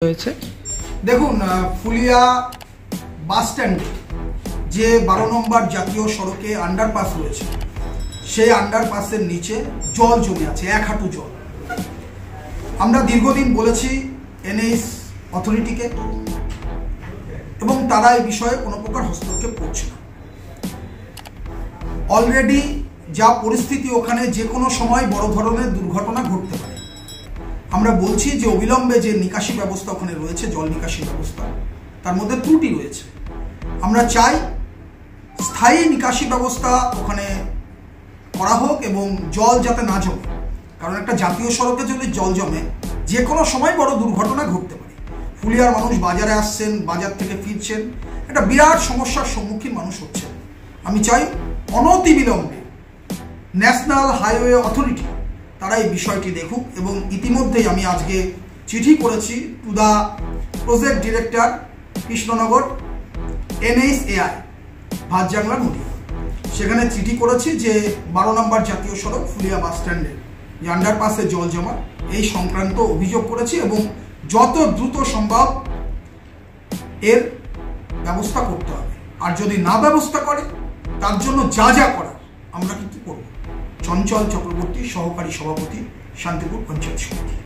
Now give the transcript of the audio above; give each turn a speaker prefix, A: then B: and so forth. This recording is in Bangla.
A: হয়েছে।
B: দেখুন, ফুলিয়া বাস স্ট্যান্ডে যে 12 নম্বর জাতীয় সড়কে আন্ডারপাস রয়েছে, সেই আন্ডারপাসের নিচে জল জমে আছে, 1 হাঁটু জল। আমরা দীর্ঘদিন বলেছি এনএইচ অথরিটিকে, এবং তারা এই বিষয়ে কোনো প্রকার হস্তক্ষেপ করছে না। অলরেডি যা পরিস্থিতি, ওখানে যে কোনো সময় বড় ধরনের দুর্ঘটনা ঘটতে পারে। আমরা বলছি যে অবিলম্বে যে নিকাশি ব্যবস্থা ওখানে রয়েছে, জল নিকাশি ব্যবস্থা, তার মধ্যে ত্রুটি রয়েছে। আমরা চাই স্থায়ী নিকাশি ব্যবস্থা ওখানে করা হোক এবং জল যাতে না জমে, কারণ একটা জাতীয় সড়কে যদি জল জমে যে কোনো সময় বড় দুর্ঘটনা ঘটতে পারে। ফুলিয়ার মানুষ বাজারে আসছেন, বাজার থেকে ফিরছেন, একটা বিরাট সমস্যার সম্মুখীন মানুষ হচ্ছেন। আমি চাই অনতিবিলম্বে ন্যাশনাল হাইওয়ে অথরিটি তারা এই বিষয়টি দেখুক, এবং ইতিমধ্যেই আমি আজকে চিঠি করেছি to the project director Krishnanagar NHAI Bhatjangla Nadia. সেখানে চিঠি করেছি যে 12 নম্বর জাতীয় সড়ক ফুলিয়া বাস স্ট্যান্ডে যে আন্ডারপাসে জল জমা, এই সংক্রান্ত অভিযোগ করেছি, এবং যত দ্রুত সম্ভব এর ব্যবস্থা করতে হবে। আর যদি না ব্যবস্থা করে, তার জন্য যা যা করার আমরা কিন্তু করব। চঞ্চল চক্রবর্তী, সহকারী সভাপতি, শান্তিপুর পঞ্চায়েত সমিতি।